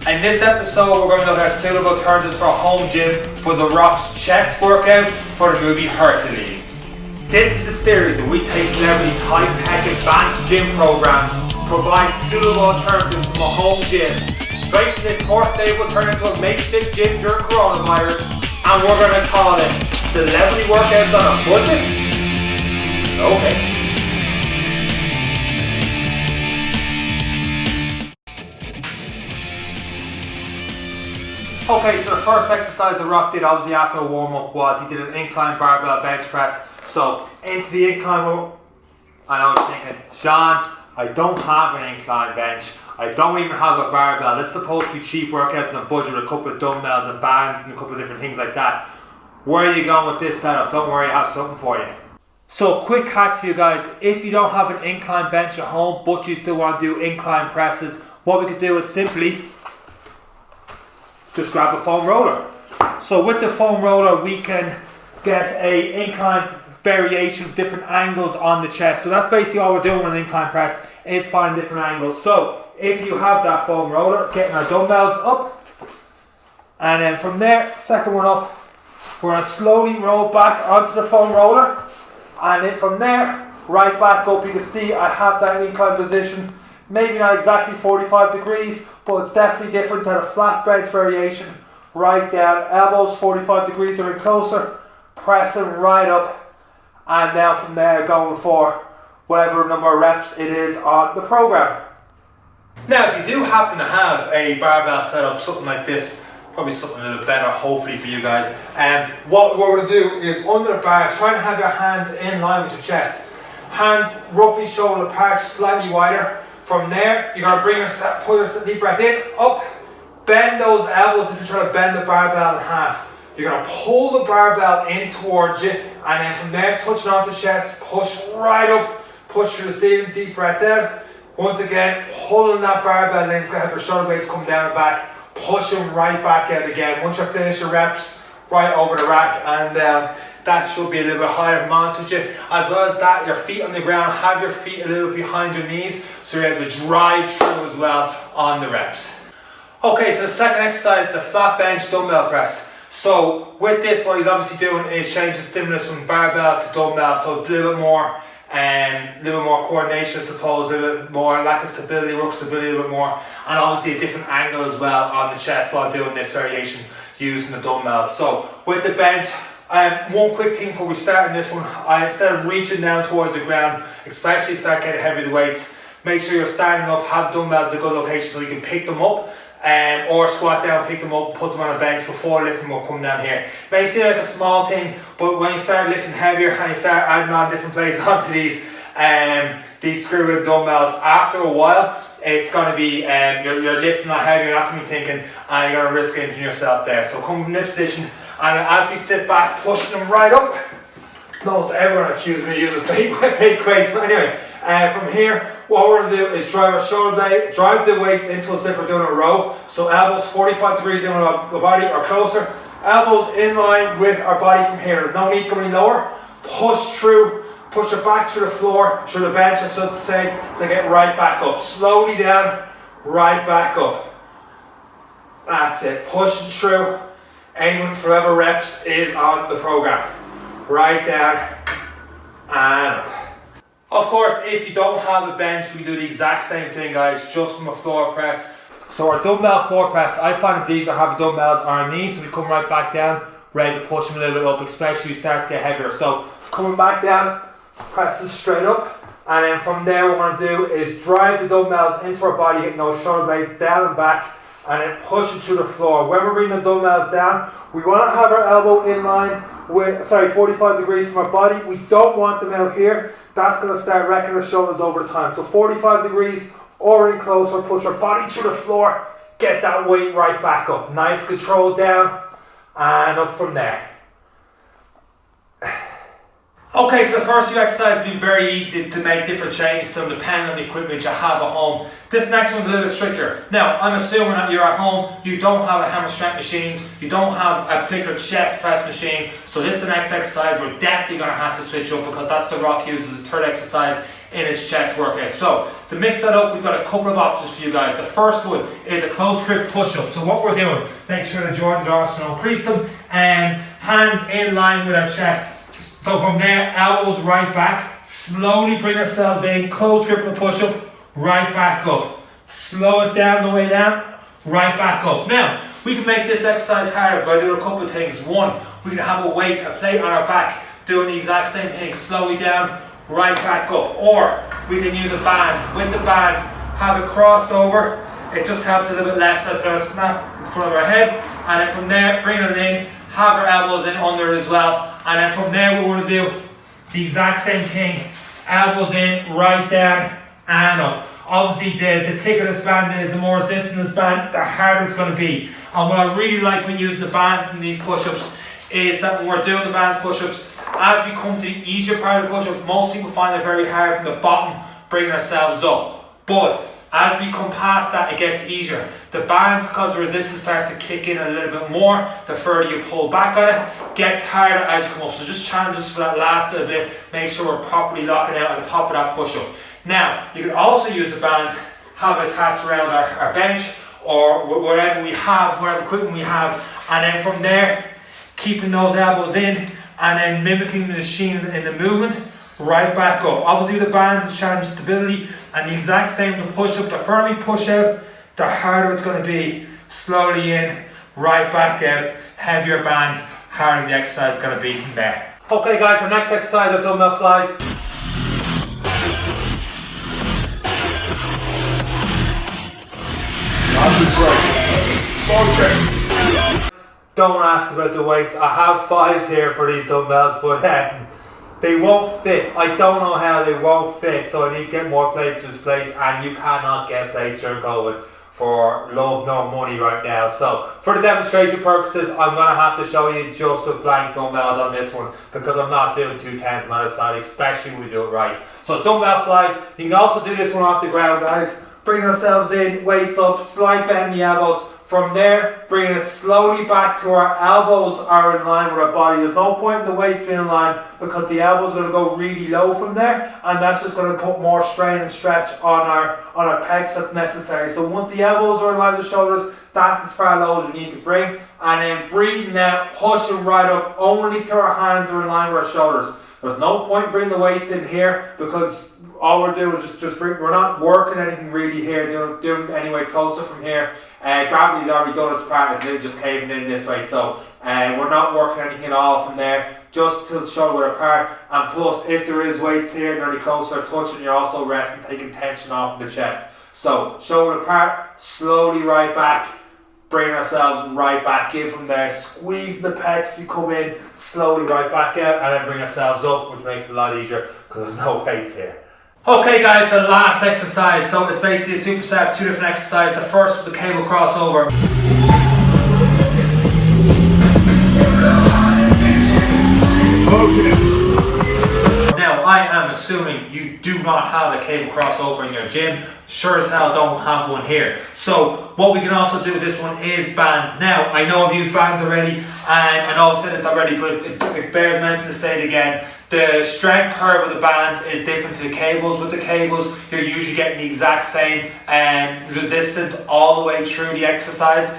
In this episode, we're going to look at suitable alternatives for a home gym for The Rock's chest workout for the movie Hercules. This is the series that we take celebrities' high-tech advanced gym programs, provide suitable alternatives from a home gym, straight from this horse stable turned into a makeshift gym during coronavirus, and we're going to call it Celebrity Workouts on a Budget? Okay. Okay, so the first exercise The Rock did obviously after a warm-up was he did an incline barbell bench press. So into the incline, I know you're thinking, Sean, I don't have an incline bench. I don't even have a barbell. This is supposed to be cheap workouts on a budget with a couple of dumbbells and bands and a couple of different things like that. Where are you going with this setup? Don't worry, I have something for you. So quick hack for you guys, if you don't have an incline bench at home but you still want to do incline presses, what we could do is simply just grab a foam roller. So with the foam roller we can get a incline variation with different angles on the chest. So that's basically all we're doing with an incline press, is finding different angles. So if you have that foam roller, getting our dumbbells up, and then from there, second one up, we're going to slowly roll back onto the foam roller, and then from there, right back up. You can see I have that incline position, maybe not exactly 45 degrees, but it's definitely different than a flat bench variation. Right down, elbows 45 degrees or in closer, pressing right up, and now from there going for whatever number of reps it is on the program. Now if you do happen to have a barbell setup, something like this, probably something a little better hopefully for you guys, and what we're going to do is under the bar, try and have your hands in line with your chest. Hands roughly shoulder apart, slightly wider. From there, you're going to bring yourself, pull your deep breath in, up, bend those elbows if you're trying to bend the barbell in half. You're going to pull the barbell in towards you, and then from there, touching off the chest, push right up, push through the ceiling, deep breath out. Once again, pulling that barbell in, it's going to help your shoulder blades come down and back, pushing right back out again. Once you finish your reps, right over the rack, and that should be a little bit higher, if I'm honest with you. As well as that, your feet on the ground, have your feet a little bit behind your knees, so you're able to drive through as well on the reps. Okay, so the second exercise is the flat bench dumbbell press. So with this, what he's obviously doing is changing the stimulus from barbell to dumbbell, so a little bit more coordination, I suppose, a little bit more lack of stability, work stability a little bit more, and obviously a different angle as well on the chest while doing this variation using the dumbbells. So with the bench, one quick thing before we start in this one, instead of reaching down towards the ground, especially start getting heavy the weights, make sure you're standing up, have dumbbells in a good location so you can pick them up, or squat down, pick them up, put them on a bench before lifting them up, come down here. It may seem like a small thing, but when you start lifting heavier and you start adding on different plates onto these screw-in dumbbells, after a while, it's going to be, you're lifting that heavy, you're not going to be thinking, and you're going to risk injuring yourself there. So come from this position, and as we sit back, pushing them right up. Notice everyone accused me of using fake weights, but anyway, from here, what we're going to do is drive our shoulder blade, drive the weights into us if we're doing a row. So elbows 45 degrees in with the body or closer. Elbows in line with our body from here. There's no need going lower. Push through, push it back to the floor, through the bench, so to say, to get right back up. Slowly down, right back up. That's it. Pushing through, aiming for whatever reps is on the program. Right down and up. Of course, if you don't have a bench, we do the exact same thing, guys, just from a floor press. So our dumbbell floor press, I find it's easier to have the dumbbells on our knees, so we come right back down, ready to push them a little bit up, especially as you start to get heavier. So coming back down, pressing straight up, and then from there what we're going to do is drive the dumbbells into our body, getting those shoulder blades down and back, and then pushing through the floor. When we're bringing the dumbbells down, we want to have our elbow in line with, 45 degrees from our body. We don't want them out here. That's going to start wrecking our shoulders over time. So 45 degrees or in closer, push our body through the floor, get that weight right back up. Nice control down and up from there. Okay, so the first few exercises have been very easy to make different changes to them depending on the equipment you have at home. This next one's a little bit trickier. Now, I'm assuming that you're at home, you don't have a hammer strength machines, you don't have a particular chest press machine, so this is the next exercise we're definitely going to have to switch up because that's The Rock uses his third exercise in his chest workout. So to mix that up, we've got a couple of options for you guys. The first one is a close grip push-up. So what we're doing, make sure the Jordans are off so don't crease them, and hands in line with our chest. So from there, elbows right back, slowly bring ourselves in, close grip and push-up, right back up. Slow it down the way down, right back up. Now, we can make this exercise harder by doing a couple of things. One, we can have a weight, a plate on our back, doing the exact same thing, slowly down, right back up. Or we can use a band. With the band, have it crossed over. It just helps a little bit less. That's going to snap in front of our head. And then from there, bring it in, have our elbows in under it as well. And then from there, we want to do the exact same thing. Elbows in, right down, and up. Obviously, the thicker this band is, the more resistant this band, the harder it's going to be. And what I really like when using the bands in these push-ups is that when we're doing the bands push-ups, as we come to the easier part of the push-up, most people find it very hard from the bottom, bringing ourselves up. But as we come past that, it gets easier. The bands, because the resistance starts to kick in a little bit more, the further you pull back on it, gets harder as you come up. So just challenge us for that last little bit, make sure we're properly locking out at the top of that push-up. Now, you can also use the bands, have it attached around our bench, or whatever we have, whatever equipment we have, and then from there, keeping those elbows in, and then mimicking the machine in the movement, right back up. Obviously with the bands, it's challenge stability, and the exact same to push up. The further we push out, the harder it's going to be. Slowly in, right back out, heavier band, harder the exercise is going to be from there. Okay guys, the next exercise are dumbbell flies. Don't ask about the weights. I have 5s here for these dumbbells, but they won't fit. I don't know how they won't fit, so I need to get more plates to this place, and you cannot get plates during COVID for love nor money right now. So for the demonstration purposes, I'm going to have to show you just with blank dumbbells on this one, because I'm not doing 210s on either side, especially when we do it right. So dumbbell flies, you can also do this one off the ground, guys. Bring ourselves in, weights up, slight bend the elbows. From there, bringing it slowly back to our elbows are in line with our body. There's no point in the weights being in line, because the elbows are going to go really low from there, and that's just going to put more strain and stretch on our pecs that's necessary. So once the elbows are in line with the shoulders, that's as far low as we need to bring. And then breathing out, pushing right up, only till our hands are in line with our shoulders. There's no point bringing the weights in here, because all we're doing is just bring, we're not working anything really here, doing anywhere closer from here. Gravity's already done its part, it's literally just caving in this way, so we're not working anything at all from there, just to show we're apart. And plus, if there is weights here, they're any closer touching, you're also resting, taking tension off the chest. So shoulder apart, slowly right back, bring ourselves right back in from there, squeeze the pecs, you come in, slowly right back out, and then bring ourselves up, which makes it a lot easier because there's no weights here. Okay guys, the last exercise, so it's basically a superset, 2 different exercises. The first was the cable crossover. Now, I am assuming you do not have a cable crossover in your gym. Sure as hell don't have one here. So what we can also do with this one is bands. Now, I know I've used bands already, and I know I've said this already, but it bears mention to say it again. The strength curve of the bands is different to the cables. With the cables, you're usually getting the exact same resistance all the way through the exercise,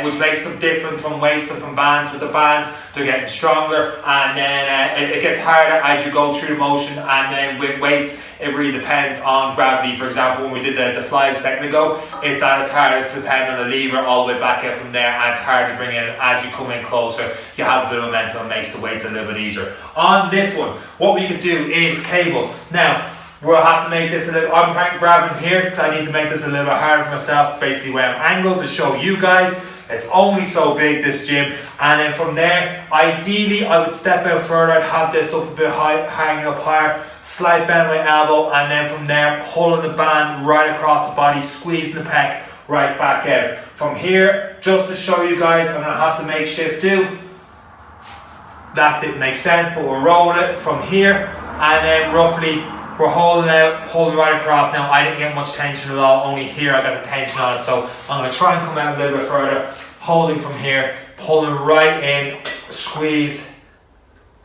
which makes them different from weights and from bands. With the bands, they're getting stronger, and then it gets harder as you go through the motion. And then with weights, it really depends on gravity. For example, when we did the flies a second ago, it's at its hardest to depend on the lever all the way back out from there, and it's hard to bring in as you come in closer. You have a bit of momentum, and makes the weights a little bit easier. On this one, what we could do is cable. Now, we'll have to make this a little, I'm grabbing here because I need to make this a little bit harder for myself, basically where I'm angled to show you guys. It's only so big, this gym. And then from there, ideally I would step out further. I'd have this up a bit high, hanging up higher, slight bend my elbow, and then from there, pulling the band right across the body, squeezing the pec right back out. From here, just to show you guys, I'm gonna have to make shift do. That didn't make sense, but we're rolling it from here, and then roughly we're holding out, pulling right across. Now, I didn't get much tension at all, only here I got the tension on it, so I'm going to try and come out a little bit further, holding from here, pulling right in, squeeze,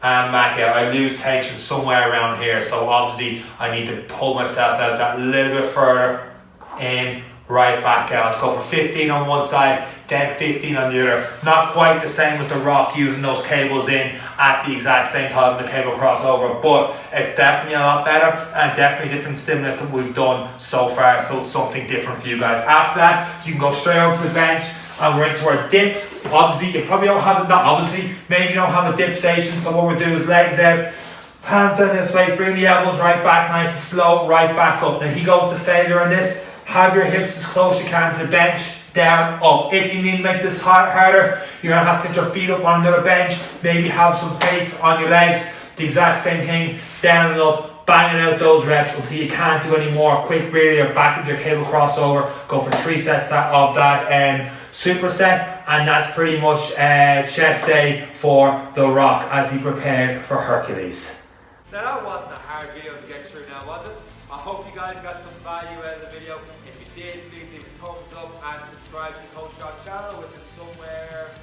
and back out. I lose tension somewhere around here, so obviously I need to pull myself out that little bit further, in, right back out. Let's go for 15 on one side, then 15 on the other. Not quite the same as the rock, using those cables in at the exact same time, the cable crossover, but it's definitely a lot better and definitely different stimulus that we've done so far, so it's something different for you guys. After that, you can go straight over to the bench and we're into our dips. Obviously, you probably don't have it, not obviously, maybe you don't have a dip station, so what we'll do is legs out, hands down this way, bring the elbows right back, nice and slow, right back up. Now he goes to failure on this. Have your hips as close as you can to the bench, down, up. If you need to make this harder, you're going to have to put your feet up on another bench, maybe have some plates on your legs, the exact same thing, down and up, banging out those reps until you can't do any more. Quick breather, back into your cable crossover, go for 3 sets of that superset, and that's pretty much chest day for The Rock as he prepared for Hercules. Now that wasn't a hard video to get through now, was it? I hope you guys got some value out of the video. If you did, please leave a thumbs up and subscribe to Coach John's channel, which is somewhere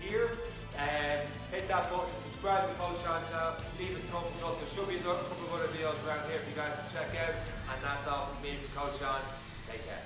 here. And hit that button, subscribe to Coach John's channel, leave a thumbs up. There should be a couple of other videos around here for you guys to check out. And that's all from me, from Coach John. Take care.